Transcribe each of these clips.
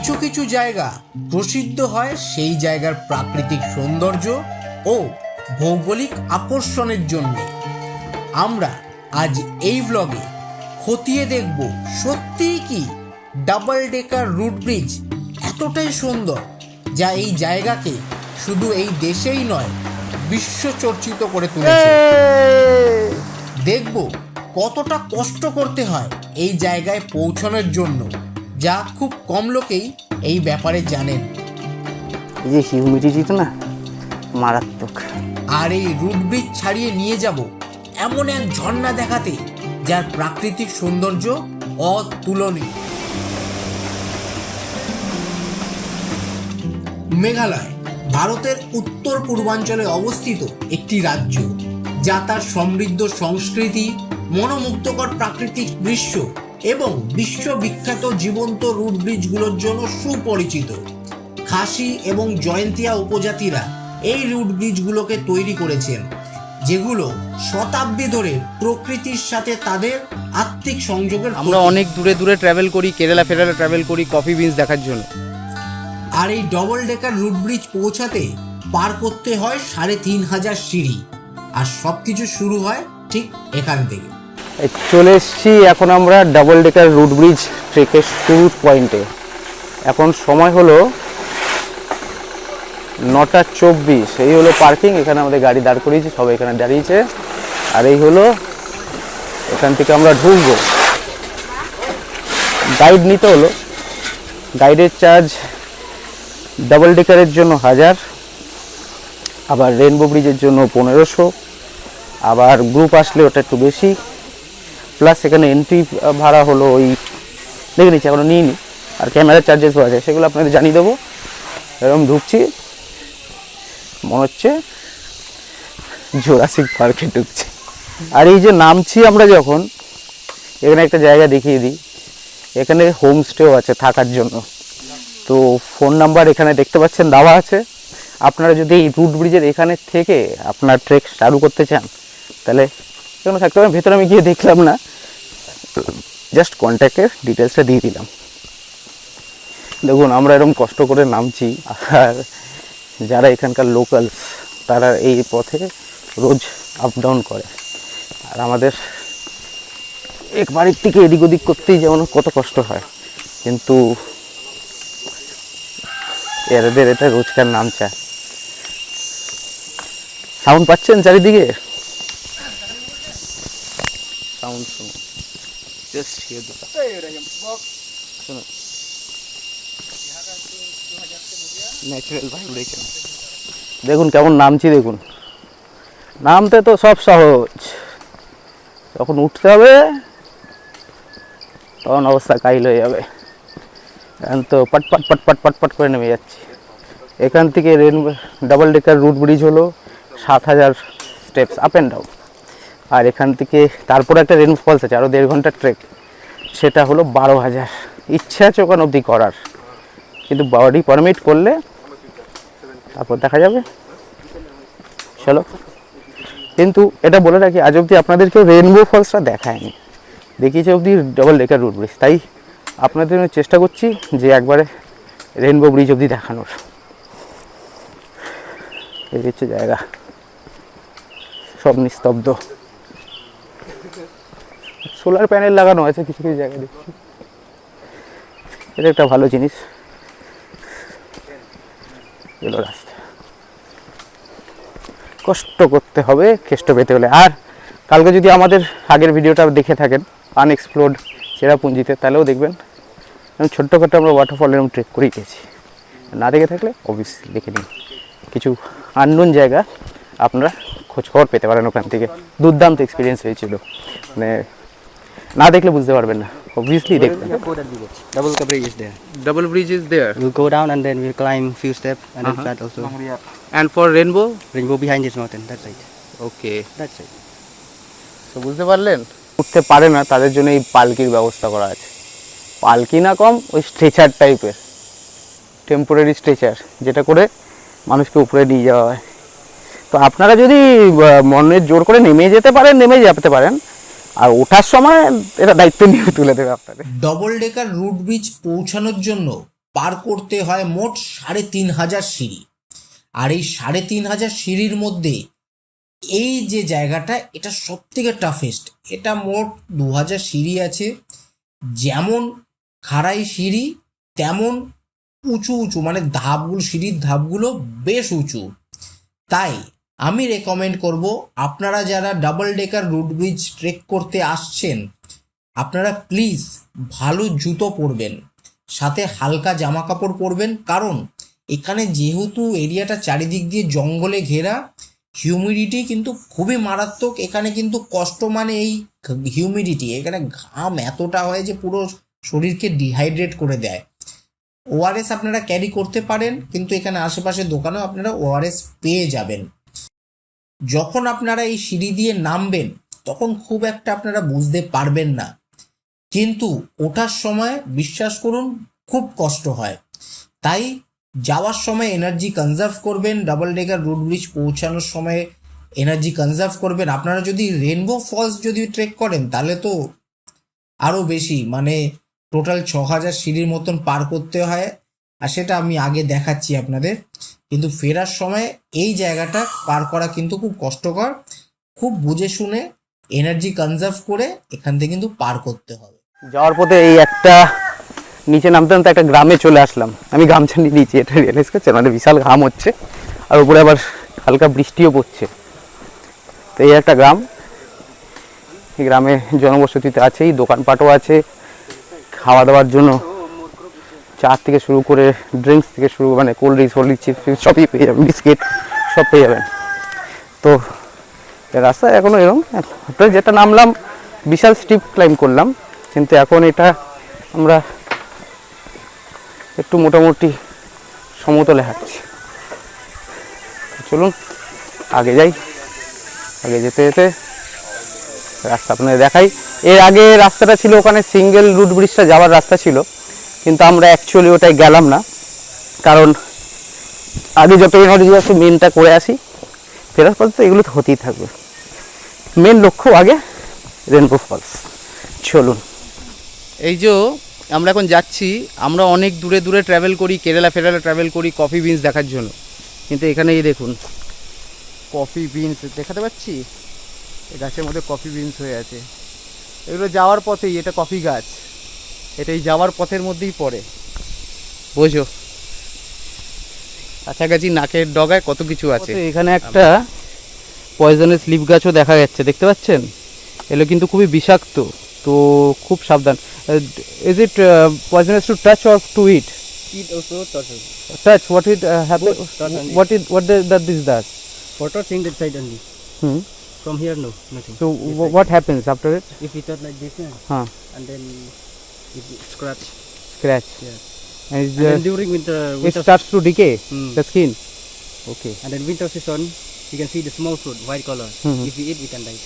কিছু কিছু জায়গা প্রসিদ্ধ হয় সেই জায়গার প্রাকৃতিক সৌন্দর্য ও ভৌগোলিক আকর্ষণের জন্য। আমরা আজ এই ব্লগে খতিয়ে দেখব সত্যিই কি ডাবল ডেকার রুট ব্রিজ এতটাই সুন্দর যা এই জায়গাকে শুধু এই দেশেই নয় বিশ্ব চর্চিত করে তুলেছে। দেখব কতটা কষ্ট করতে হয় এই জায়গায় পৌঁছানোর জন্য, যা খুব কম লোকেই এই ব্যাপারে জানেন। এই যে হিউমিডিটিটা না মারাত্মক। আর এই রুট ব্রিজ ছাড়িয়ে নিয়ে যাব এমন এক ঝর্ণা দেখাতে যার প্রাকৃতিক সৌন্দর্য অতুলনীয়। মেঘালয় ভারতের উত্তর পূর্বাঞ্চলে অবস্থিত একটি রাজ্য, যা তার সমৃদ্ধ সংস্কৃতি, মনোমুগ্ধকর প্রাকৃতিক দৃশ্য এবং বিশ্ববিখ্যাত জীবন্ত রুট ব্রিজগুলোর জন্য সুপরিচিত। খাসি এবং জয়ন্তিয়া উপজাতিরা এই রুট ব্রিজগুলোকে তৈরি করেছেন, যেগুলো শতাব্দী ধরে প্রকৃতির সাথে তাদের আত্মিক সংযোগের। আমরা অনেক দূরে দূরে ট্রাভেল করি, কেরালা ফেরালা ট্রাভেল করি কফি বিনস দেখার জন্য। আর এই ডবল ডেকার রুট ব্রিজ পৌঁছাতে পার করতে হয় 3500 সিঁড়ি, আর সবকিছু শুরু হয় ঠিক এখান থেকে। চলে এসেছি এখন আমরা ডাবল ডেকার রুট ব্রিজ ট্রেকের শুরু পয়েন্টে। এখন সময় হলো 9:24। এই হলো পার্কিং, এখানে আমাদের গাড়ি দাঁড় করিয়েছি, সবাই এখানে দাঁড়িয়েছে। আর এই হলো এখান থেকে আমরা ঢুকবো। গাইড নিতে হলো, গাইডের চার্জ ডাবল ডেকারের জন্য 1000, আবার রেনবো ব্রিজের জন্য 1500, আবার গ্রুপ আসলে ওটা একটু বেশি, প্লাস এখানে এন্ট্রি ভাড়া হলো ওই দেখে নিচ্ছি, এখনো নিইনি। আর ক্যামেরার চার্জেসও আছে, সেগুলো আপনাদের জানিয়ে দেবো। এরকম ঢুকছি, মনে হচ্ছে জোরাসিক পার্কে ঢুকছি। আর এই যে নামছি আমরা যখন, এখানে একটা জায়গা দেখিয়ে দিই, এখানে হোমস্টেও আছে থাকার জন্য। তো ফোন নাম্বার এখানে দেখতে পাচ্ছেন দেওয়া আছে। আপনারা যদি এই রুট ব্রিজের এখানে থেকে আপনার ট্রেক চালু করতে চান তাহলে এখানে থাকতে পারেন। ভেতরে আমি গিয়ে দেখলাম না, জাস্ট কন্ট্যাক্টের ডিটেলসটা দিয়ে দিলাম। দেখুন আমরা এরকম কষ্ট করে নামছি, আর যারা এখানকার লোকালস তারা এই পথে রোজ আপ ডাউন করে। আর আমাদের এক বাড়ির থেকে এদিক ওদিক করতেই যেমন কত কষ্ট হয়, কিন্তু এদের এটা রোজকার নামচা। সাউন্ড পাচ্ছেন চারিদিকে? সাউন্ড শুনুন, জাস্ট হিয়ার দ্য শুনুন, ন্যাচারাল ভাইব্রেশন। দেখুন কেমন নামছি, দেখুন নামতে তো সব সহজ, যখন উঠতে হবে তখন অবস্থা কাহিল হয়ে যাবে। এখন তো পট পট পট পট পট পট করে নেমে যাচ্ছি। এখান থেকে ডাবল ডেকার রুট ব্রিজ হলো 7000 স্টেপস আপ অ্যান্ড ডাউন। আর এখান থেকে তারপরে একটা রেন ফলস আছে, আরও 1.5 ঘন্টার ট্রেক, সেটা হলো 12,000। ইচ্ছা আছে ওখানে অবধি করার, কিন্তু বডি পারমিট করলে তারপর দেখা যাবে। চলো, কিন্তু এটা বলে রাখি, আজ অবধি আপনাদেরকে রেনবো ফলসটা দেখায়নি, দেখিয়েছে অবধি ডাবল ডেকার রুট ব্রিজ। তাই আপনাদের চেষ্টা করছি যে একবারে রেনবো ব্রিজ অবধি দেখানোর। এই হচ্ছে জায়গা, সব নিস্তব্ধ। সোলার প্যানেল লাগানো আছে কিছু কিছু জায়গায় দেখছি, এটা একটা ভালো জিনিস। এলো রাস্তা, কষ্ট করতে হবে কেষ্ট পেতে হলে। আর কালকে যদি আমাদের আগের ভিডিওটা দেখে থাকেন আনএক্সপ্লোর্ড চেরাপুঞ্জিতে, তাহলেও দেখবেন ছোট্টখাটো আমরা ওয়াটারফল এরকম ট্রেক করেই গেছি। না দেখে থাকলে অবভিয়াসলি দেখে নিন, কিছু আননোন জায়গা আপনারা খোঁজখবর পেতে পারেন ওখান থেকে। দুর্দান্ত এক্সপিরিয়েন্স হয়েছিল, মানে না দেখলে বুঝতে পারবেন না, অবভিয়াসলি দেখবেন। Double bridge is there. Double bridge is there, We'll go down and then we'll climb few steps and then flat also. And for rainbow Rainbow behind this mountain, that side. Okay. That side. তো বুঝতে পারলেন, উঠতে পারে না তাদের জন্য এই পালকির ব্যবস্থা করা আছে। পালকি না কম, ওই স্ট্রেচার টাইপের, টেম্পোরারি স্ট্রেচার, যেটা করে মানুষকে উপরে নিয়ে যাওয়া হয়। তো আপনারা যদি মনের জোর করে নেমে যেতে পারেন, নেমে যেতে পারেন, আর ওঠার সময় এটা দায়িত্ব নিয়ে তুলে দেবে আপনাদের। ডবল ডেকার রুট ব্রিজ পৌঁছানোর জন্য পার করতে হয় মোট ৩,৫০০ সিঁড়ি। আর এই ৩,৫০০ সিঁড়ির মধ্যে এই যে জায়গাটা, এটা সব থেকে টাফেস্ট। এটা মোট ২,০০০ সিঁড়ি আছে। যেমন খাড়াই সিঁড়ি তেমন উঁচু উঁচু, মানে ধাপগুলো, সিঁড়ির ধাপগুলো বেশ উঁচু। তাই আমি রেকমেন্ড করব, আপনারা যারা double decker root bridge trek করতে আসছেন, আপনারা প্লিজ ভালো জুতো পরবেন, সাথে হালকা জামা কাপড় পরবেন। কারণ এখানে যেহেতু এরিয়াটা চারিদিক দিয়ে জঙ্গলে ঘেরা, হিউমিডিটি কিন্তু খুবই মারাত্মক। এখানে কিন্তু কষ্ট মানে এই হিউমিডিটি, এখানে ঘাম এতটা হয় যে পুরো শরীরকে ডিহাইড্রেট করে দেয়। ওআরএস আপনারা ক্যারি করতে পারেন, কিন্তু এখানে আশেপাশে দোকানেও আপনারা ওআরএস পেয়ে যাবেন। যখন আপনারা এই সিঁড়ি দিয়ে নামবেন তখন খুব একটা আপনারা বুঝতে পারবেন না, কিন্তু ওঠার সময় বিশ্বাস করুন খুব কষ্ট হয়। তাই যাওয়ার সময় এনার্জি কনজার্ভ করবেন, ডাবল ডেকার রুট ব্রিজ পৌঁছানোর সময় এনার্জি কনজার্ভ করবেন। আপনারা যদি রেনবো ফলস যদি ট্রেক করেন তাহলে তো আরও বেশি, মানে টোটাল ৬,০০০ সিঁড়ির মতন পার করতে হয়, আর সেটা আমি আগে দেখাচ্ছি আপনাদের। কিন্তু ফেরার সময় এই জায়গাটা পার করা কিন্তু খুব কষ্টকর। খুব বুঝে শুনে এনার্জি কনজার্ভ করে এখান থেকে কিন্তু পার করতে হবে। যাওয়ার পথে এই একটা নিচে নামতে নামতে একটা গ্রামে চলে আসলাম। আমি গামছা নিয়ে নিয়েছি, এটা রিয়েলাইজ করছে, মানে বিশাল ঘাম হচ্ছে, আর উপরে আবার হালকা বৃষ্টিও পড়ছে। তো এই একটা গ্রাম, এই গ্রামে জনবসতিতে আছেই, দোকানপাটও আছে, খাওয়া দাওয়ার জন্য চা থেকে শুরু করে ড্রিঙ্কস থেকে শুরু, মানে কোল্ড ড্রিঙ্কস, চিপস সবই পেয়ে যাবেন, বিস্কিট সব পেয়ে যাবেন। তো রাস্তা এখনও এরকম, যেটা নামলাম বিশাল স্টিপ ক্লাইম্ব করলাম, কিন্তু এখন এটা আমরা একটু মোটামুটি সমতলে হাঁটছি। চলুন আগে যাই, আগে যেতে যেতে রাস্তা আপনাদের দেখাই। এর আগে রাস্তাটা ছিল ওখানে সিঙ্গেল রুট ব্রিজটা যাওয়ার রাস্তা ছিল, কিন্তু আমরা অ্যাকচুয়ালি ওটাই গেলাম না, কারণ আগে যত এনার্জি আছে মেনটা করে আসি, ফেরার পর তো এগুলো তো হতেই থাকবে। মেন লক্ষ্য আগে রেনবো ফলস। চলুন, এই যে আমরা এখন যাচ্ছি, আমরা অনেক দূরে দূরে ট্রাভেল করি, কেরালা ট্রাভেল করি কফি বিনস দেখার জন্য, কিন্তু এখানে এই দেখুন কফি বিনস দেখাতে পাচ্ছি, এই গাছের মধ্যে কফি বিনস হয়ে আছে। এগুলো যাওয়ার পথেই, এটা কফি গাছ, এটা এই যাওয়ার পথের মধ্যেই পড়ে, বোঝো, কাছাকাছি নাকের ডগায় কত কিছু আছে। এখানে একটা পয়জনাস লিফ গাছও দেখা যাচ্ছে, দেখতে পাচ্ছেন? এগুলো কিন্তু খুবই বিষাক্ত, তো খুব সাবধান। Is it poisonous to touch or to eat? Eat also tortoise. Touch, what it happen? Tortoise. What this does? For tortoise that side only. From here no, nothing. So This what happens after it? side. If we touch like this, Huh? and then it scratch. Scratch. Yes. And And then during winter, it starts to decay the skin. Okay. and then winter season, you can see the small fruit, white color. If we eat, we can die.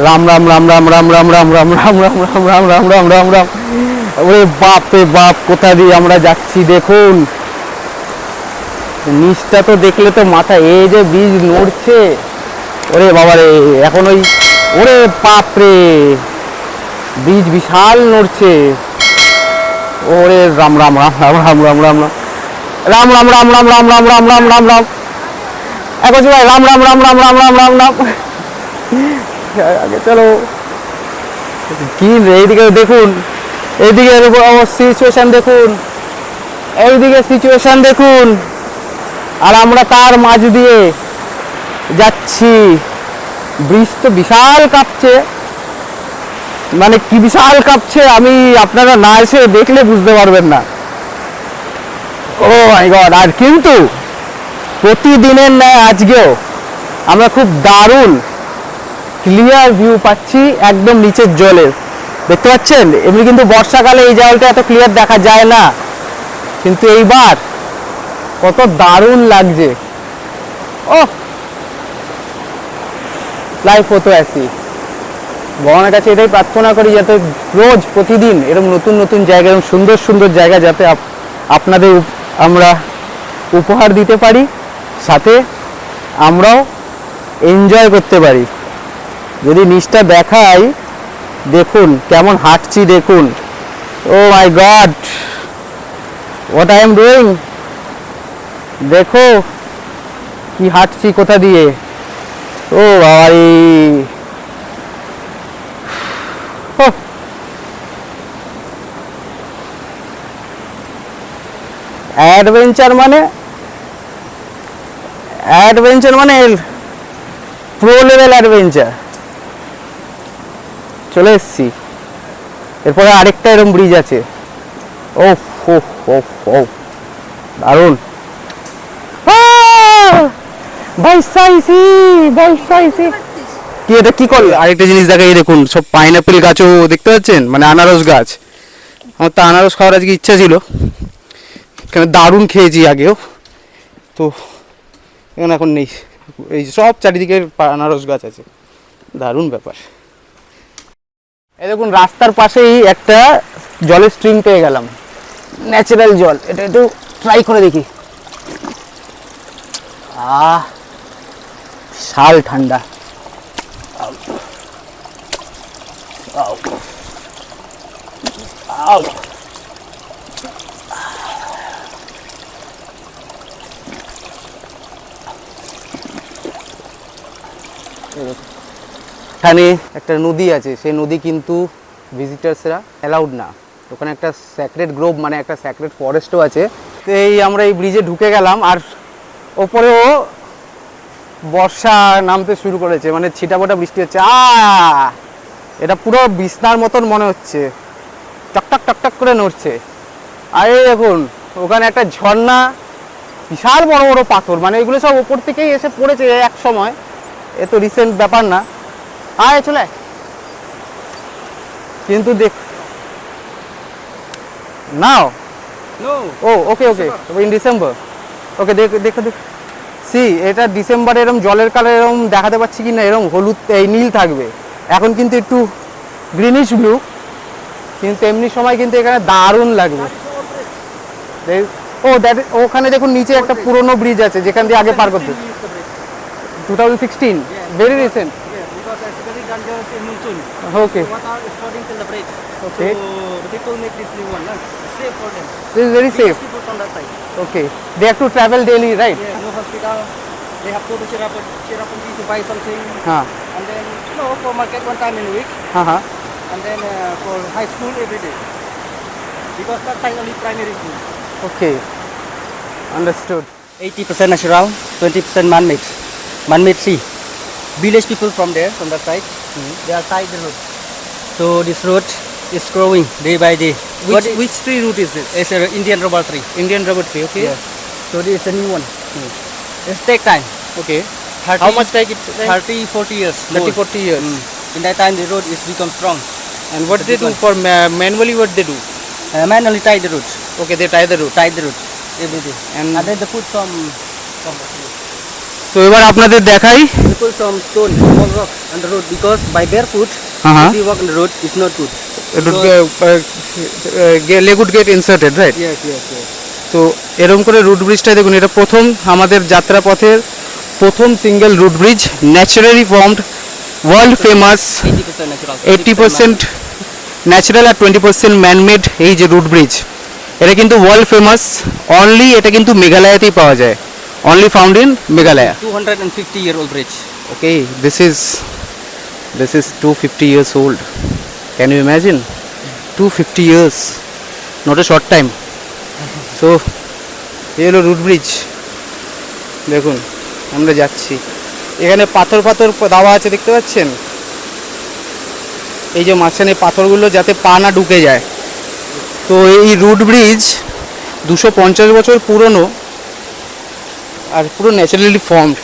Ram Ram Ram Ram Ram Ram Ram Ram Ram Ram Ram Ram Ram Ram Ram Ram. ওরে বাপ রে বাপ, কোথা দিয়ে আমরা যাচ্ছি দেখুন, নিচটা তো দেখলে তো মাথা, এই যে বীজ নড়ছে, ওরে বাবা রে, এখন ওই, ওরে বাপ রে, বীজ বিশাল নড়ছে। ওরে রাম রাম রাম রাম রাম রাম রাম রাম রাম রাম রাম রাম রাম রাম রাম রাম রাম, এখন ভাই রাম রাম রাম রাম রাম রাম রাম রাম। আগে চলো, কি এইদিকে দেখুন, এইদিকে সিচুয়েশন দেখুন, এইদিকে সিচুয়েশন দেখুন, আর আমরা তার মাঝ দিয়ে যাচ্ছি। ব্রিজ তো বিশাল কাঁপছে, মানে কি বিশাল কাঁপছে, আমি আপনারা না এসে দেখলে বুঝতে পারবেন না। ও মাই গড। আর কিন্তু প্রতিদিনের ন্যায় আজকেও আমরা খুব দারুণ ক্লিয়ার ভিউ পাচ্ছি একদম নিচের জলের, দেখতে পাচ্ছেন? এমনি কিন্তু বর্ষাকালে এই জলটা এত ক্লিয়ার দেখা যায় না, কিন্তু এইবার কত দারুণ লাগছে। ও লাইফ হতো আসি, ভগবানের কাছে এটাই প্রার্থনা করি যাতে রোজ প্রতিদিন এরকম নতুন নতুন জায়গা, এরকম সুন্দর সুন্দর জায়গা যাতে আপনাদের আমরা উপহার দিতে পারি, সাথে আমরাও এনজয় করতে পারি। যদি নিচটা দেখাই, দেখুন কেমন হাঁটছি, দেখুন। Oh my god, what I am doing. দেখো কি হাঁটছি কোথা দিয়ে। ও বাবারি, অ্যাডভেঞ্চার মানে প্রো লেভেল অ্যাডভেঞ্চার। চলে এসছি। এরপরে আরেকটা এরকম ব্রিজ আছে। ও ও ও ও দারুণ। কি এটা কি করলে? আরেকটা জিনিস দেখাই, দেখুন সব পাইনাপেল গাছও দেখতে পাচ্ছেন, মানে আনারস গাছ। আমার তো আনারস খাওয়ার আজকে ইচ্ছা ছিল, এখানে দারুণ খেয়েছি আগেও, তো এখানে এখন নেই। এই সব চারিদিকে আনারস গাছ আছে, দারুণ ব্যাপার। এই দেখুন রাস্তার পাশেই একটা জলের স্ট্রিম পেয়ে গেলাম, ন্যাচারাল জল। এটা একটু ট্রাই করে দেখি। বিশাল ঠান্ডা। এখানে একটা নদী আছে, সেই নদী কিন্তু ভিজিটার্সরা অ্যালাউড না। ওখানে একটা স্যাক্রেড গ্রোভ, মানে একটা স্যাক্রেড ফরেস্টও আছে। তো এই আমরা এই ব্রিজে ঢুকে গেলাম, আর ওপরেও বর্ষা নামতে শুরু করেছে, মানে ছিটাফোটা বৃষ্টি হচ্ছে। এটা পুরো বিছনার মতন মনে হচ্ছে, টকটক টকটক করে নড়ছে। আর এই দেখুন ওখানে একটা ঝর্ণা, বিশাল বড় বড় পাথর, মানে এগুলো সব ওপর থেকেই এসে পড়েছে এক সময়, এ তো রিসেন্ট ব্যাপার না। চলে কিন্তু দেখ নাও। No. Oh okay okay, in December. Okay দেখো দেখো। সি, এটা ডিসেম্বরে এরকম জলের কালার এরকম দেখাতে পাচ্ছি কি না, এরকম হলুদ এই নীল থাকবে। এখন কিন্তু একটু গ্রিনিশ ব্লু, কিন্তু এমনি সময় কিন্তু এখানে দারুণ লাগবে। ও দ্যাট, ওখানে দেখুন নিচে একটা পুরনো ব্রিজ আছে যেখান দিয়ে আগে পার করতে। 2016, very recent. Because it's very dangerous in monsoon. Okay. Water is flooding till the bridge. Okay. So the people make this new one, safe for them. This is very safe. People from that side. Okay. They have to travel daily, right? Yeah, no hospital. They have to go to Cherrapunji to buy something. And then, for market one time in a week. And then for high school every day. Because that side only primary school. Okay. Understood. 80% natural, 20% man-made. Man-made sea. Village people from there, from that side, they are tied the road. So this road is growing day by day. Which tree root is this? It's an Indian rubber tree. Indian rubber tree, okay. Yes. So this is a new one. It's take time. Okay. 30, How much take it? 30, 40 years. 30, old. 40 years. In that time the road is become strong. And what they do for manually, what they do? Manually tie the root. Okay, they tie the root. Tie the root every day. And then they put some তো এবার আপনাদের দেখাই। they put some stone, small rock on the road because by barefoot if you walk on the road it's not good. It would leg would get inserted, right? Yes. তো এরকম করে root ব্রিজটা দেখুন, এটা প্রথম আমাদের যাত্রাপথের প্রথম single root bridge, naturally formed, world famous. 80% natural. 80% natural আর 20% ম্যানমেড। এই যে রুট ব্রিজ, এটা কিন্তু ওয়ার্ল্ড ফেমাস। অনলি এটা কিন্তু মেঘালয়াতেই পাওয়া যায়, only found in Meghalaya. 250-year-old bridge. Okay, this is 250 years old. Can you imagine? 250 years, not a short time. So এই হলো রুট ব্রিজ। দেখুন আমরা যাচ্ছি, এখানে পাথর দেওয়া আছে, দেখতে পাচ্ছেন? এই যে মাঝখানে পাথরগুলো যাতে পা না ঢুকে যায়। তো এই রুট ব্রিজ 250 বছর পুরনো আর পুরো ন্যাচারালি ফর্মড।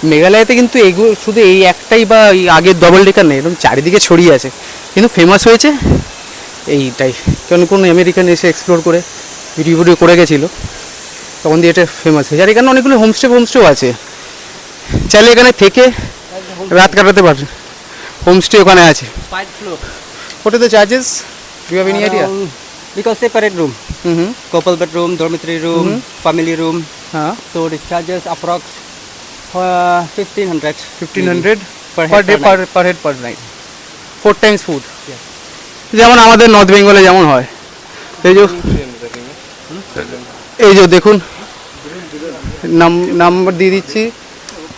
মেঘালয়তে কিন্তু এগুলো শুধু এই একটাই বা এই আগের ডবল ডেকার নেই, এরকম চারিদিকে ছড়িয়ে আছে, কিন্তু ফেমাস হয়েছে এইটাই। কারণ কোনো আমেরিকান এসে এক্সপ্লোর করে ভিডিও করে গেছিলো, তখন দিয়ে এটা ফেমাস হয়েছে। আর এখানে অনেকগুলো হোমস্টেও আছে, চাইলে এখানে থেকে রাত কাটাতে পারবে। হোমস্টে ওখানে আছে। 5 floor. What are the charges? Do you have any idea? Because separate room. Couple bedroom, dormitory room, family room. So the charges approx 1500. 1500 Per head per day per per head per night 4 times food যেমন আমাদের north বেঙ্গলে যেমন হয় এই যে দেখুন number দিয়ে দিচ্ছি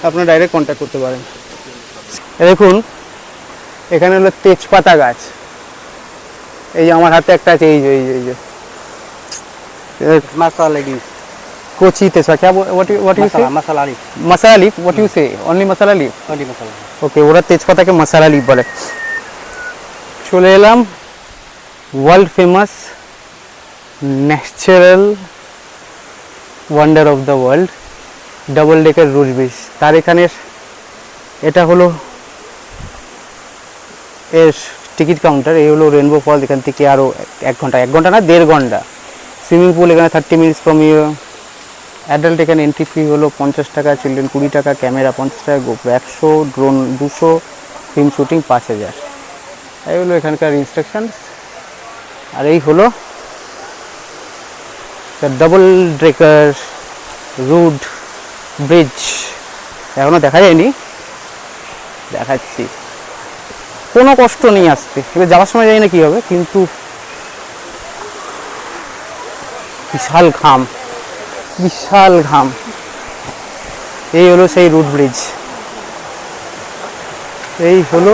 আপনারা ডাইরেক্ট কন্ট্যাক্ট করতে পারেন দেখুন এখানে হলো তেজপাতা গাছ এই যে আমার হাতে একটা আছে এই যে Masala leaf. कोची तेजपा क्या what you say Masala leaf. Masala leaf what you say only masala leaf Only masala. Okay ওরা তেজপাতাকে মশালা লিফ বলে চলে এলাম world famous natural wonder of the world double decker root bridge তার এখানে এটা হলো এর টিকিট কাউন্টার এই হলো রেনবো ফলস এখান থেকে আরও 1 ঘন্টা না 1.5 ঘন্টা সুইমিং পুল এখানে 30 মিনিটস ফ্রম ইউ অ্যাডাল্ট এখানে এন্ট্রি ফি হলো 50 টাকা চিলড্রেন 20 টাকা ক্যামেরা 50 টাকা গোপ্রো 100 ড্রোন 200 ফিল্ম শুটিং 5000 এই হলো এখানকার ইনস্ট্রাকশন আর এই হলো ডাবল ডেকার রুট ব্রিজ এখনো দেখা যায়নি দেখাচ্ছি কোনো কষ্ট নেই আসতে এবার যাওয়ার সময় জানি না কী হবে কিন্তু বিশাল ঘাম এই হলো সেই রুট ব্রিজ এই হলো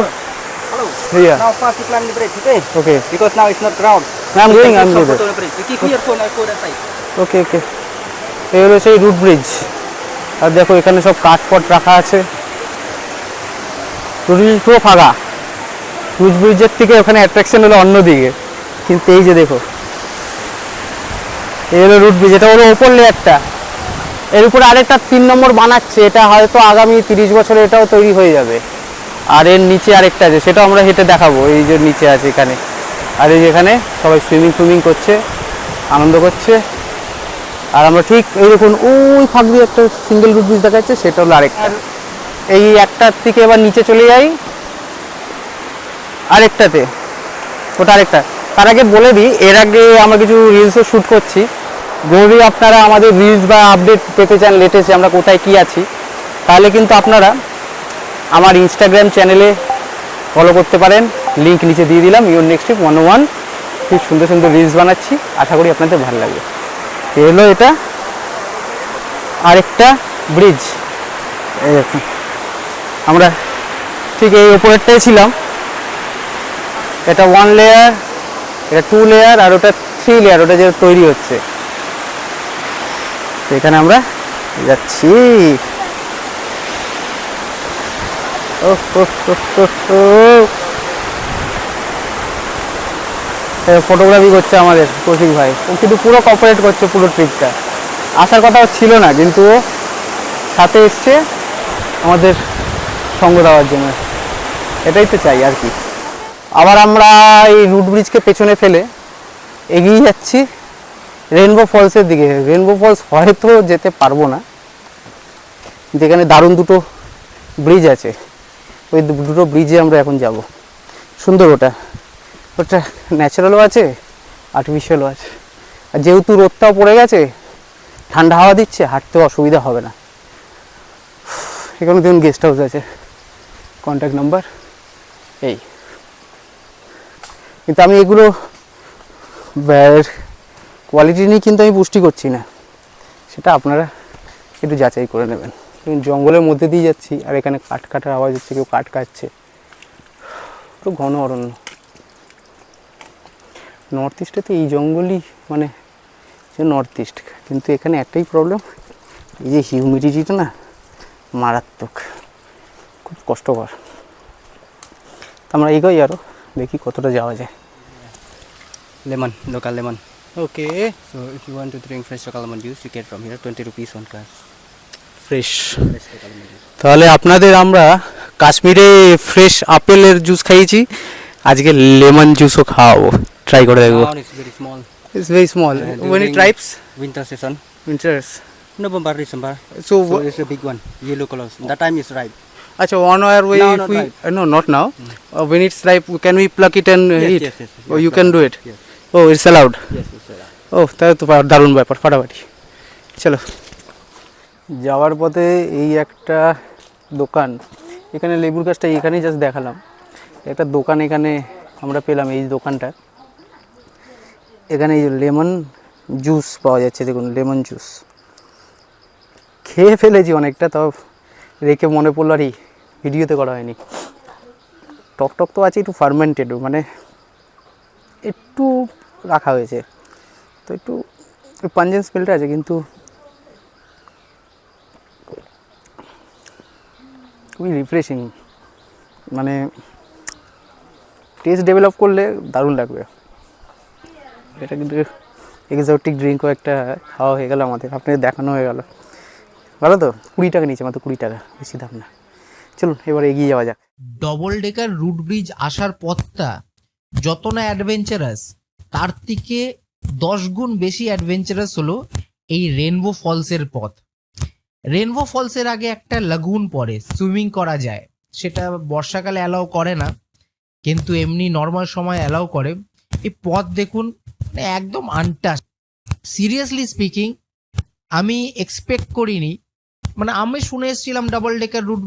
Now fast to climb the bridge, okay? Okay Because now it's not crowd. I'm going Some there. photo on the bridge. You keep your phone, I go that side. ওকে এই হলো সেই root bridge আর দেখো এখানে সব কাঠপট রাখা আছে root bridge পুরো ফাঁকা রুট ব্রিজের থেকে ওখানে অ্যাট্রাকশন হলো অন্যদিকে কিন্তু এই যে দেখো এই হলো রুট ব্রিজ এটা হলো ওপর লেয়ারটা এর উপরে আরেকটা 3 নম্বর বানাচ্ছে এটা হয়তো আগামী 30 বছরে এটাও তৈরি হয়ে যাবে আর এর নিচে আরেকটা আছে সেটাও আমরা হেঁটে দেখাবো এই যে নিচে আছে এখানে আর এই যেখানে সবাই সুইমিং করছে আনন্দ করছে আর আমরা ঠিক এই দেখুন ওই ফাঁক দিয়ে একটা সিঙ্গেল রুট ব্রিজ দেখা যাচ্ছে সেটা হলো আরেকটা এই একটার থেকে এবার নিচে চলে যাই আরেকটাতে ওটা আরেকটা তার আগে বলে দিই এর আগে আমরা কিছু রিলসও শ্যুট করছি যদি আপনারা আমাদের রিলস বা আপডেট পেতে চান লেটেস্ট আমরা কোথায় কি আছি তাহলে কিন্তু আপনারা আমার ইনস্টাগ্রাম চ্যানেলে ফলো করতে পারেন লিঙ্ক নিচে দিয়ে দিলাম ইউর নেক্সট ট্রিপ 101 খুব সুন্দর রিলস বানাচ্ছি আশা করি আপনাদের ভালো লাগবে এই হলো এটা আরেকটা ব্রিজ এই দেখুন আমরা ঠিক এই ওপরেরটাই ছিলাম এটা 1 লেয়ার এটা 2 লেয়ার আর ওটা 3 লেয়ার ওটা যে তৈরি হচ্ছে এখানে আমরা যাচ্ছি ফটোগ্রাফি করছে আমাদের কৌশিক ভাই ও কিন্তু পুরো কোঅপারেট করছে পুরো ট্রিপটা আসার কথা ছিল না কিন্তু সাথে এসছে আমাদের সঙ্গ দেওয়ার জন্য এটাই তো চাই আর কি আবার আমরা এই রুট ব্রিজকে পেছনে ফেলে এগিয়ে যাচ্ছি রেনবো ফলসের দিকে রেনবো ফলস হয়তো যেতে পারবো না যেখানে দারুণ দুটো ব্রিজ আছে ওই দুটো ব্রিজে আমরা এখন যাব সুন্দর ওটা ন্যাচারালও আছে আর্টিফিশিয়ালও আছে আর যেহেতু রোদটাও পড়ে গেছে ঠান্ডা হাওয়া দিচ্ছে হাঁটতেও অসুবিধা হবে না এখানে দেখুন গেস্ট হাউস আছে কন্ট্যাক্ট নাম্বার এই কিন্তু আমি এগুলো কোয়ালিটি নিয়ে কিন্তু আমি পুষ্টি করছি না সেটা আপনারা একটু যাচাই করে নেবেন জঙ্গলের মধ্যে দিয়ে যাচ্ছি আর এখানে কাঠ কাটার আওয়াজ হচ্ছে কেউ কাঠ কাটছে পুরো ঘন অরণ্য নর্থ ইস্টে তো এই জঙ্গলই মানে নর্থ ইস্ট কিন্তু এখানে একটাই প্রবলেম এই যে হিউমিডিটিটা না মারাত্মক খুব কষ্টকর আমরা এগোই আরও দেখি কতটা যাওয়া যায় Lemon, local lemon. Okay So if you want to drink fresh local lemon juice, you get from here 20 rupees one glass. Fresh Fresh local lemon juice. তাহলে আপনাদের আমরা কাশ্মীরে ফ্রেশ আপেলের জুস খাইয়েছি আজকে লেমন জুসও খাওয়াবো ট্রাই করে দেখবো Now it's very small. It's very small when it During ripes Winter season. winters November, December. so So it's a big one, yellow colors. That time is ripe. acha one hour way Now if not we ripe. no not now when it's ripe can we pluck it and eat Yes. oh you can do it Yes. oh it's allowed Yes, it's allowed. ও তাহলে তো দারুণ ব্যাপার ফাটাফাটি চলো যাওয়ার পথে এই একটা দোকান, এখানে লেবুর গাছটা এখানেই জাস্ট দেখালাম, একটা দোকান এখানে আমরা পেলাম। এই দোকানটা, এখানে এই লেমন জুস পাওয়া যাচ্ছে, দেখুন লেমন জুস। খেয়ে ফেলেছি অনেকটা, তাও রেখে মনে পড়লো আর ভিডিওতে করা হয়নি। টক টক তো আছে, একটু ফার্মেন্টেড, মানে একটু রাখা হয়েছে তো একটু পাঞ্জেন্ট স্মেলটা আছে, কিন্তু খুবই রিফ্রেশিং, মানে টেস্ট ডেভেলপ করলে দারুণ লাগবে। এটা কিন্তু এক্সোটিক ড্রিঙ্কও একটা খাওয়া হয়ে গেল আমাদের, আপনাদের দেখানো হয়ে গেল। ভালো তো, 20 টাকা নিচে, মাত্র 20 টাকা, বেশি দাম না। চলুন এবার এগিয়ে যাওয়া যাক। ডবল ডেকার রুট ব্রিজ আসার পথটা যত না অ্যাডভেঞ্চারাস, তার থেকে 10 গুণ বেশি অ্যাডভেঞ্চারাস হলো এই রেনবো ফলসের পথ। রেনবো ফলসের আগে একটা লাগুন পড়ে, সুইমিং করা যায়, সেটা বর্ষাকালে অ্যালাউ করে না, কিন্তু এমনি নর্মাল সময় অ্যালাউ করে। এই পথ দেখুন, মানে একদম আনটাচ। সিরিয়াসলি স্পিকিং, আমি এক্সপেক্ট করিনি, মানে আমি শুনে এসেছিলাম ডাবল ডেকার রুট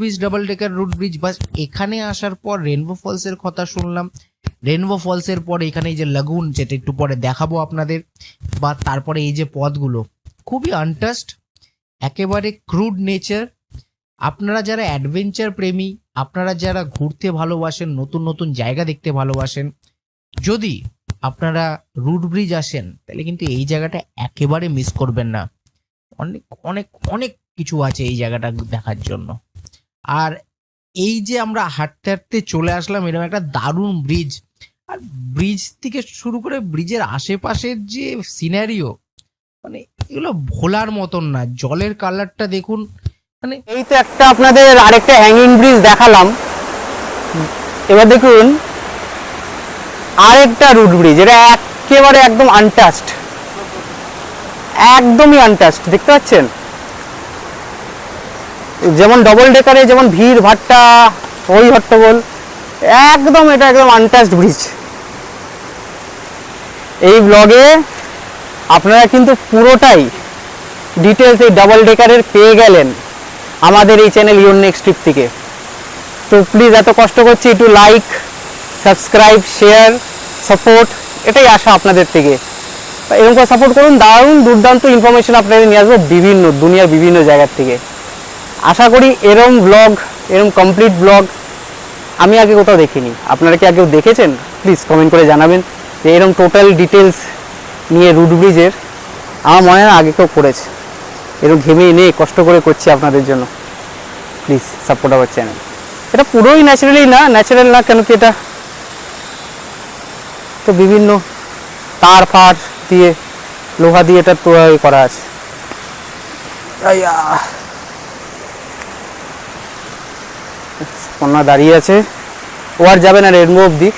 ব্রিজ, বাস এখানে আসার পর রেনবো ফলসের কথা শুনলাম। রেনবো ফলসের পরে এখানে এই যে লাগুন, যেটা একটু পরে দেখাবো আপনাদের, বা তারপরে এই যে পথগুলো খুবই আনটাচড, একেবারে ক্রুড নেচার। আপনারা যারা অ্যাডভেঞ্চার প্রেমী, আপনারা যারা ঘুরতে ভালোবাসেন, নতুন নতুন জায়গা দেখতে ভালোবাসেন, যদি আপনারা রুট ব্রিজ আসেন, তাহলে কিন্তু এই জায়গাটা একেবারে মিস করবেন না। অনেক অনেক অনেক কিছু আছে এই জায়গাটা দেখার জন্য। আর এই যে আমরা হাঁটতে হাঁটতে চলে আসলাম এরকম একটা দারুণ ব্রিজ, আর ব্রিজ থেকে শুরু করে ব্রিজের আশেপাশের যে সিনারিও, মানে এগুলো ভোলার মতন না। জলের কালারটা দেখুন, মানে এই তো একটা আপনাদের আরেকটা হ্যাঙ্গিং ব্রিজ দেখালাম, এবার দেখুন আরেকটা রুট ব্রিজ, এটা একেবারে একদম আনটাচড, একদমই আনটাচড। দেখতে পাচ্ছেন, যেমন ডবল ডেকারে যেমন ভিড় ভাট্টা ওই হট্টগোল, একদম এটা একদম আনটাচড ব্রিজ। এই ব্লগে আপনারা কিন্তু পুরোটাই ডিটেলস এই ডাবল ডেকারের পেয়ে গেলেন আমাদের এই চ্যানেল ইওর নেক্সট ট্রিপ থেকে। তো প্লিজ, এত কষ্ট করছি, একটু লাইক, সাবস্ক্রাইব, শেয়ার, সাপোর্ট, এটাই আশা আপনাদের থেকে। এরকম করে সাপোর্ট করুন, দারুণ দুর্দান্ত ইনফরমেশন আপনাদের নিয়ে আসবো বিভিন্ন দুনিয়ার বিভিন্ন জায়গার থেকে। আশা করি এরম ব্লগ, এরম কমপ্লিট ব্লগ আমি আগে কোথাও দেখিনি। আপনারা কি আগেও দেখেছেন? প্লিজ কমেন্ট করে জানাবেন যে এরম টোটাল ডিটেলস নিয়ে রুট ব্রিজের আমার মনে হয় আগে কেউ করেছে। এরকম ঘেমে এনে কষ্ট করে করছি আপনাদের জন্য। Please support our channel. এটা পুরোই ন্যাচারাল না কেন কি, এটা তো বিভিন্ন তার ফার দিয়ে, লোহা দিয়ে এটা তৈরি করা আছে। কন্যা দাঁড়িয়ে আছে, ও আর যাবে না রেনবো অব্দি,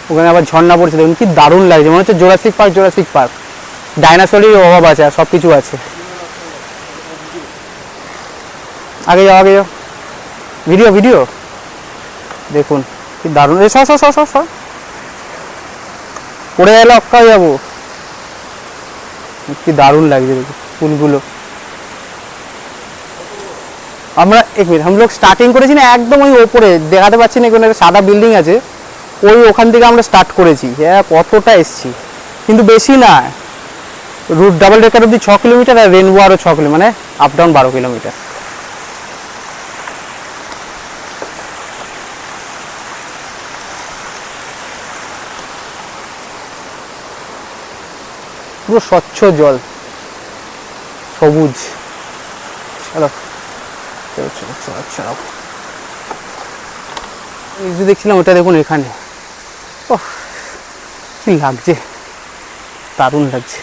ওখানে আবার ঝর্ণা পড়ছে, দেখুন কি দারুণ লাগছে, মনে হচ্ছে জোরাসিক পার্ক। ডাইনোসরের অভাব আছে, আর সব কিছু আছে। আগে যাও, ভিডিও দেখুন কি দারুণ। এই সর পড়ে গেলে অক্কা হয়ে যাবো। কি দারুণ লাগছে দেখুন ফুলগুলো। আমরা हम लोग স্টার্টিং করেছি না একদম ওই ওপরে, দেখাতে পাচ্ছি না, এখানে একটা সাদা বিল্ডিং আছে, ওখান থেকে আমরা স্টার্ট করেছি। হ্যাঁ, কতটা এসছি, কিন্তু বেশি না। রুট ডাবল ডেকার অব্দি 6 কিলোমিটার, আর রেনবো আরও 6 কিলোমিটার, মানে আপ ডাউন 12 কিলোমিটার। পুরো স্বচ্ছ জল, সবুজ। চলো দেখছিলাম ওটা, দেখুন এখানে কি লাগছে, দারুণ লাগছে।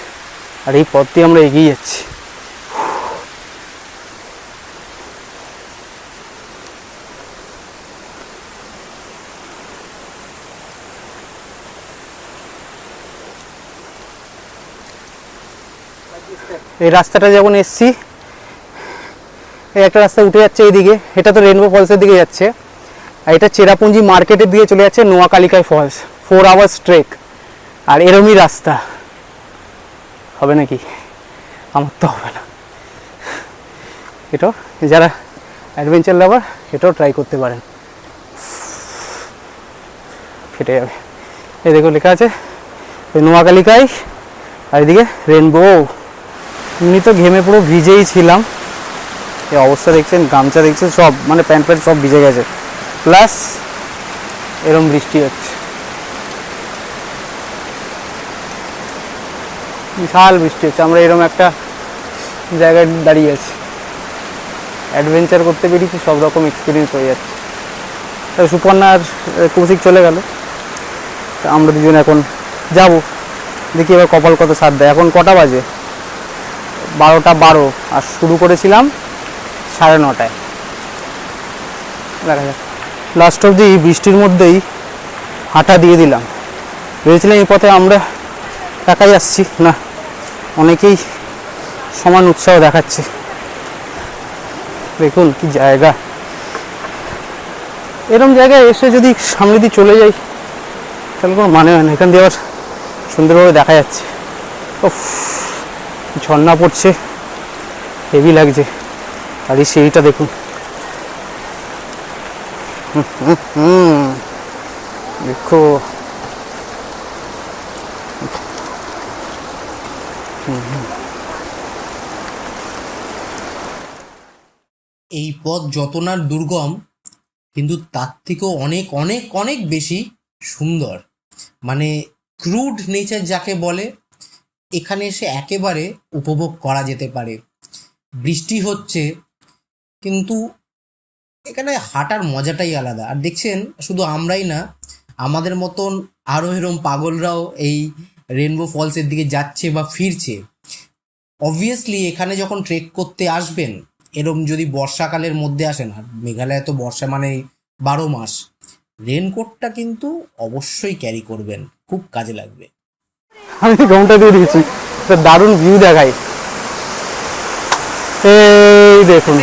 আর এই পথ দিয়ে আমরা এগিয়ে যাচ্ছি। এই রাস্তাটা যখন এসছি, এই একটা রাস্তা উঠে যাচ্ছে এইদিকে, এটা তো রেনবো ফলসের দিকে যাচ্ছে, আর এটা চেরাপুঞ্জি মার্কেটের দিকে চলে যাচ্ছে, নোয়াকালিকায় ফলস, 4 আওয়ার্স ট্রেক। আর এরমই রাস্তা হবে নাকি? আমার তো হবে না। এটাও যারা অ্যাডভেঞ্চার লাভার এটাও ট্রাই করতে পারেন, ফেটে যাবে। এই দেখো লেখা আছে ওই নোয়াখালীকাই, আর এদিকে রেনবো। এমনি তো ঘেমে পুরো ভিজেই ছিলাম, এই অবস্থা দেখছেন, গামছা দেখছেন সব, মানে প্যান্ট প্যান্ট সব ভিজে গেছে, প্লাস এরম বৃষ্টি হচ্ছে, বিশাল বৃষ্টি হচ্ছে। আমরা এরম একটা জায়গায় দাঁড়িয়ে আছি, অ্যাডভেঞ্চার করতে পেরেছি, সব রকম এক্সপিরিয়েন্স হয়ে যাচ্ছে। সুপর্ণা আর কৌশিক চলে গেল, তা আমরা দুজন এখন যাব, দেখি এবার কপাল কত সাথ দেয়। এখন কটা বাজে? 12:12, আর শুরু করেছিলাম 9:30। দেখা যাক। লাস্ট অবধি বৃষ্টির মধ্যেই হাঁটা দিয়ে দিলাম। ভেবেছিলাম এই পথে আমরা একাই আসছি, না অনেকেই সমান উৎসাহ দেখাচ্ছে। দেখুন কি জায়গা, এরকম জায়গায় এসে যদি সামনে দিয়ে চলে যাই তাহলে কোনো মানে হয় না। এখান দিয়ে আবার সুন্দরভাবে দেখা যাচ্ছে, উফ ঝর্ণা পড়ছে, হেভি লাগছে। আর এই সিঁড়িটা দেখুন, দেখো এই পথ যত না দুর্গম, কিন্তু তার থেকেও অনেক অনেক অনেক বেশি সুন্দর। মানে ক্রুড নেচার যাকে বলে, এখানে এসে একেবারে উপভোগ করা যেতে পারে। বৃষ্টি হচ্ছে কিন্তু এখানে হাঁটার মজাটাই আলাদা। আর দেখছেন, শুধু আমরাই না, আমাদের মতন আরও এরম পাগলরাও এই রেনবো ফলসের দিকে যাচ্ছে বা ফিরছে। অবভিয়াসলি এখানে যখন ট্রেক করতে আসবেন, এরম যদি বর্ষাকালের মধ্যে আসেন, আর মেঘালয়ে তো বর্ষা মানে 12 মাস, রেনকোটটা কিন্তু অবশ্যই ক্যারি করবেন, খুব কাজে লাগবে। আমি ঘন্টা দিয়ে দিয়েছি, দারুণ ভিউ দেখাই। এই দেখুন,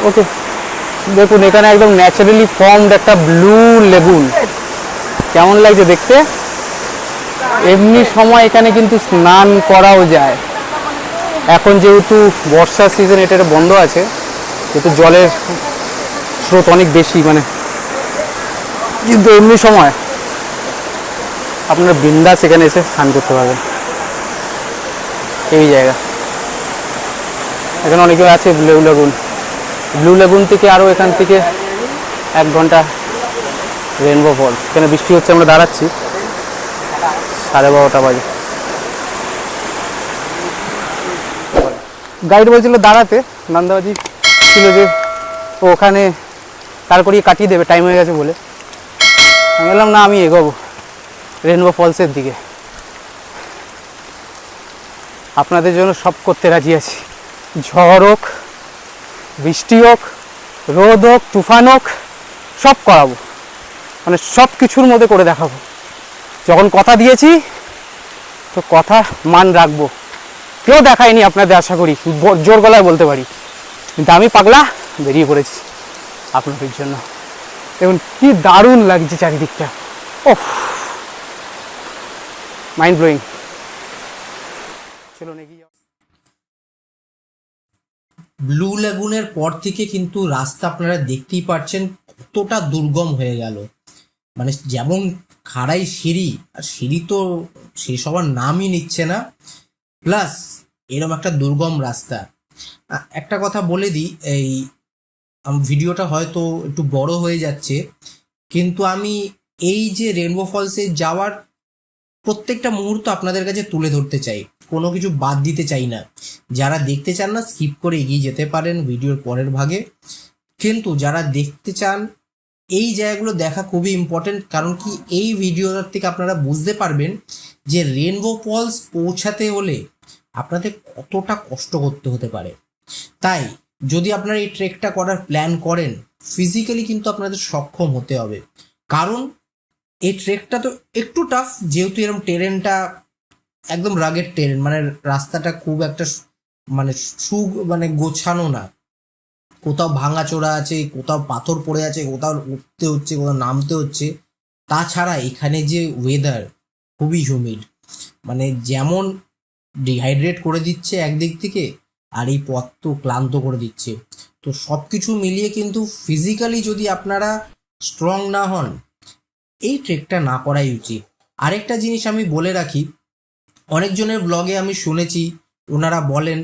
ওকে দেখুন এখানে একদম ন্যাচারালি ফর্মড একটা ব্লু লেগুন, কেমন লাগছে দেখতে। এমনি সময় এখানে কিন্তু স্নান করাও যায়। এখন যেহেতু বর্ষার সিজন, এটা বন্ধ আছে, যেহেতু জলের স্রোত অনেক বেশি, মানে কিন্তু এমনি সময় আপনারা বিন্দাস এখানে এসে স্নান করতে পারবেন। এই জায়গা এখানে অনেকে আছে ব্লু লেগুন থেকে আরও এখান থেকে 1 ঘন্টা রেনবো ফলস। এখানে বৃষ্টি হচ্ছে, আমরা দাঁড়াচ্ছি, 12:30 বাজে। গাইড বলছিল দাঁড়াতে, নন্দাবাজি ছিল যে ওখানে কার করিয়ে কাটিয়ে দেবে, টাইম হয়ে গেছে বলে। আমি বললাম না, আমি এগোবো রেনবো ফলসের দিকে, আপনাদের জন্য সব করতে রাজি আছি। ঝড় হোক, বৃষ্টি হোক, রোদ হোক, তুফান হোক, সব করাবো, মানে সব কিছুর মধ্যে করে দেখাবো। যখন কথা দিয়েছি তো কথা মান রাখবো। কেউ দেখায়নি আপনাদের, আশা করি জোর গলায় বলতে পারি, কিন্তু আমি পাগলা বেরিয়ে পড়েছি আপনাদের জন্য। দেখুন কি দারুণ লাগছে চারিদিকটা, ওফ মাইন্ড ব্লোয়িং। চলো নাকি ব্লু লেগুনের পর থেকে কিন্তু রাস্তা আপনারা দেখতেই পাচ্ছেন কতটা দুর্গম হয়ে গেল। মানে যেমন খাড়াই সিঁড়ি, আর সিঁড়ি তো শেষ হওয়ার নামই নিচ্ছে না, প্লাস এরকম একটা দুর্গম রাস্তা। একটা কথা বলে দিই, এই ভিডিওটা হয়তো একটু বড় হয়ে যাচ্ছে, কিন্তু আমি এই যে রেনবো ফলসে যাওয়ার প্রত্যেকটা মুহূর্ত আপনাদের কাছে তুলে ধরতে চাই, কোনো কিছু বাদ দিতে চাই না। যারা দেখতে চান না স্কিপ করে এগিয়ে যেতে পারেন ভিডিওর পরের ভাগে, কিন্তু যারা দেখতে চান এই জায়গাগুলো দেখা খুবই ইম্পর্টেন্ট। কারণ কি, এই ভিডিওটার থেকে আপনারা বুঝতে পারবেন যে রেনবো ফলস পৌঁছাতে হলে আপনাদের কতটা কষ্ট করতে হতে পারে। তাই যদি আপনারা এই ট্রেকটা করার প্ল্যান করেন, ফিজিক্যালি কিন্তু আপনাদের সক্ষম হতে হবে। কারণ এই ট্রেকটা তো একটু টাফ, যেহেতু এরকম টেরেনটা একদম রাগের টেরেন, মানে রাস্তাটা খুব একটা মানে মানে গোছানো না, কোথাও ভাঙাচোরা আছে, কোথাও পাথর পড়ে আছে, কোথাও উঠতে হচ্ছে, কোথাও নামতে হচ্ছে। তাছাড়া এখানে যে ওয়েদার খুবই হিউমিড, মানে যেমন ডিহাইড্রেট করে দিচ্ছে একদিক থেকে, আর এই পথ তো ক্লান্ত করে দিচ্ছে। তো সব কিছু মিলিয়ে কিন্তু ফিজিক্যালি যদি আপনারা স্ট্রং না হন, এই ট্রেকটা না করাই উচিত। আরেকটা জিনিস আমি বলে রাখি, অনেকজনের ব্লগে আমি শুনেছি ওনারা বলেন,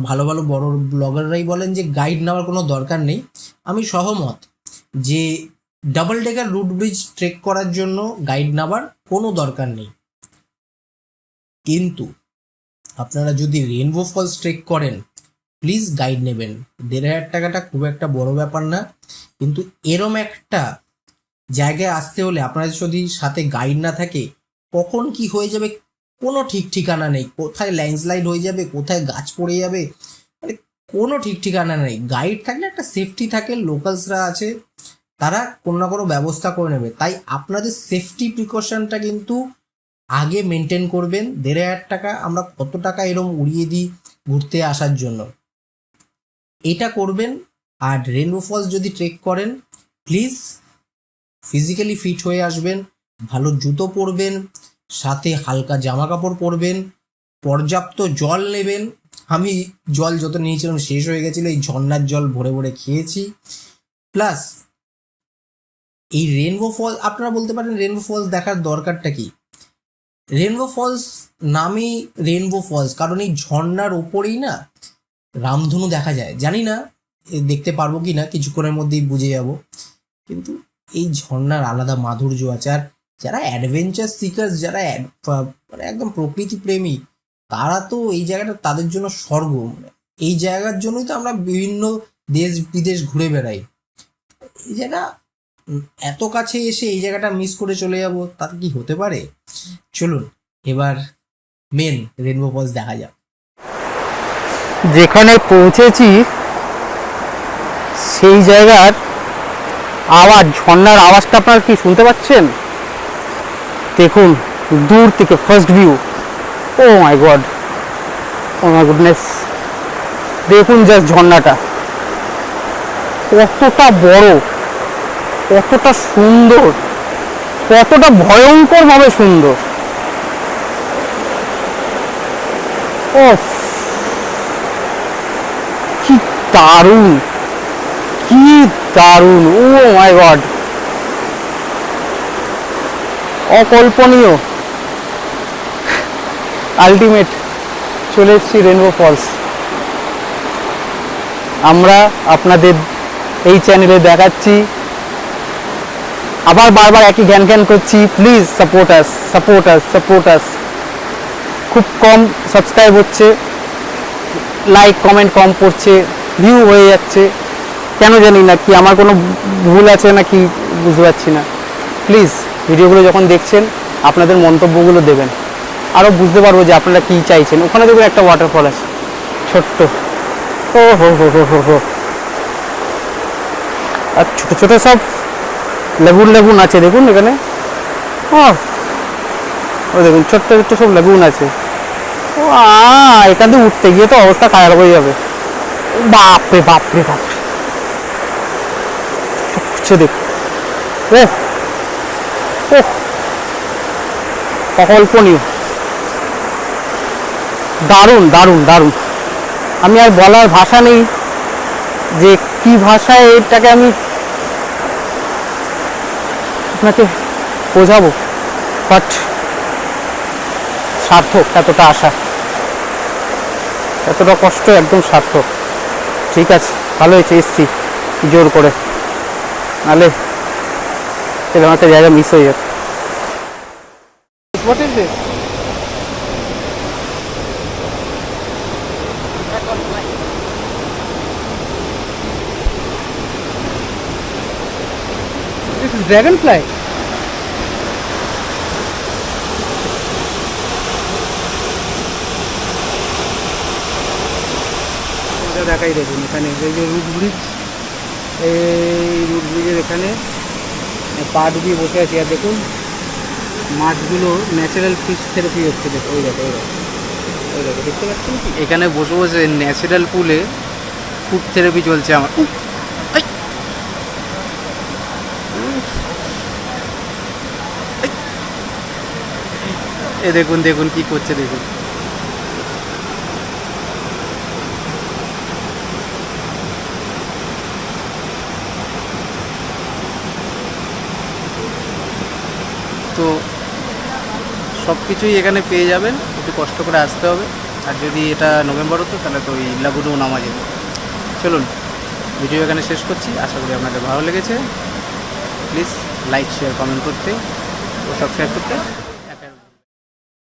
ভালো ভালো বড় ব্লগাররাই বলেন যে গাইড নেওয়ার কোনো দরকার নেই। আমি সহমত যে double decker root bridge trek করার জন্য গাইড নেওয়ার কোনো দরকার নেই, কিন্তু আপনারা যদি রেইনবো ফলস ট্রেক করেন প্লিজ গাইড নেবেন। 1,500 টাকাটা খুব একটা বড় ব্যাপার না, কিন্তু এরম একটা জায়গায় আসতে হলে আপনাদের যদি সাথে গাইড না থাকে, কখন কি হয়ে যাবে কোনো ঠিক ঠিকানা নেই। কোথায় ল্যান্ডস্লাইড হয়ে যাবে, কোথায় গাছ পড়ে যাবে, মানে কোনো ঠিক ঠিকানা নেই। গাইড থাকলে একটা সেফটি থাকে, লোকালসরা আছে, তারা কোনো না কোনো ব্যবস্থা করে নেবে। তাই আপনাদের সেফটি প্রিকশনটা কিন্তু আগে মেনটেন করবেন। 1,500 টাকা আমরা কত টাকা এরম উড়িয়ে দিই ঘুরতে আসার জন্য, এটা করবেন। আর রেইনবো ফলস যদি ট্রেক করেন প্লিজ ফিজিক্যালি ফিট হয়ে আসবেন, ভালো জুতো পরবেন, সাথে হালকা জামা কাপড় পরবেন, পর্যাপ্ত জল নেবেন। আমি জল যত নিয়েছিলাম শেষ হয়ে গেছিলো, এই ঝর্ণার জল ভরে ভরে খেয়েছি। প্লাস এই রেইনবো ফলস, আপনারা বলতে পারেন রেইনবো ফলস দেখার দরকারটা কি? রেইনবো ফলস নামই রেইনবো ফলস, কারণ এই ঝর্ণার ওপরেই না রামধনু দেখা যায়। জানি না দেখতে পারবো কি না, কিছুক্ষণের মধ্যেই বুঝে যাব, কিন্তু এই ঝর্ণার আলাদা মাধুর্য আছে। আর যারা অ্যাডভেঞ্চার সিকার্স, যারা মানে একদম প্রকৃতি প্রেমী, তারা তো এই জায়গাটা তাদের জন্য স্বর্গ। মানে এই জায়গার জন্যই তো আমরা বিভিন্ন দেশ বিদেশ ঘুরে বেড়াই। এই জায়গা এত কাছে এসে এই জায়গাটা মিস করে চলে যাব, তাতে কি হতে পারে? চলুন এবার মেন রেইনবো ফলস দেখা যাক। যেখানে পৌঁছেছি সেই জায়গার আওয়াজ, ঝর্ণার আওয়াজটা আপনারা কি শুনতে পাচ্ছেন? দেখুন দূর থেকে first view, oh my god, oh my goodness, দেখুন জাস্ট ঝর্ণাটা কতটা বড়, কতটা সুন্দর, কতটা ভয়ঙ্করভাবে সুন্দর। ও কি দারুণ, কি দারুণ, ও মাই গড, অকল্পনীয়, আলটিমেট। চলে এসেছি রেইনবো ফলস। আমরা আপনাদের এই চ্যানেলে দেখাচ্ছি, আবার বারবার একই জ্ঞান জ্ঞান করছি, please support us, support us, support us. খুব কম সাবস্ক্রাইব হচ্ছে, লাইক কমেন্ট কম পড়ছে, ভিউ হয়ে যাচ্ছে, কেন জানি না, কি আমার কোনো ভুল আছে না কি বুঝতে পারছি না। প্লিজ ভিডিওগুলো যখন দেখছেন আপনাদের মন্তব্যগুলো দেবেন, আরও বুঝতে পারবো যে আপনারা কী চাইছেন। ওখানে দেখুন একটা ওয়াটারফল আছে ছোট্ট, ও হো হো হো হো হো, আর ছোটো ছোটো সব লেবুন লেবুন আছে দেখুন এখানে, ও দেখুন ছোট্ট ছোট্ট সব লেবুন আছে। ও এখান থেকে উঠতে গিয়ে তো অবস্থা খারাপ হয়ে যাবে, বাপরে বাপরে বাপরে, দেখ ও ও অকল্পনীয়, দারুণ দারুণ দারুণ। আমি আর বলার ভাষা নেই যে কি ভাষায় এটাকে আমি আপনাকে বোঝাবো, বাট সার্থক, এতটা আশা, এতটা কষ্ট একদম সার্থক। ঠিক আছে, ভালো হয়েছে এসছি জোর করে, নাহলে এরকম একটা জায়গা মিস হয়ে যাবে। What is this? This is dragonfly. দেখাই দেখুন এখানে এই যে রুট ব্রিজ, এই রুট ব্রিজের এখানে পা ডুবিয়ে বসে আছি, আর দেখুন মাছগুলো ন্যাচারাল ফিশ থেরাপি হচ্ছে। দেখো ওই দেখো, ওই দেখো, ওই দেখো, দেখতে পাচ্ছেন কি? এখানে বসে বসে ন্যাচারাল পুলে ফুড থেরাপি চলছে আমার। এ দেখুন দেখুন কি করছে দেখুন, তো সব কিছুই এখানে পেয়ে যাবেন, একটু কষ্ট করে আসতে হবে। আর যদি এটা নভেম্বর হতো তাহলে তো ওই ইল্লাগুডেও নামা যেত। চলুন ভিডিও এখানে শেষ করছি, আশা করি আপনাদের ভালো লেগেছে। প্লিজ লাইক শেয়ার কমেন্ট করতে ও সাবস্ক্রাইব করতে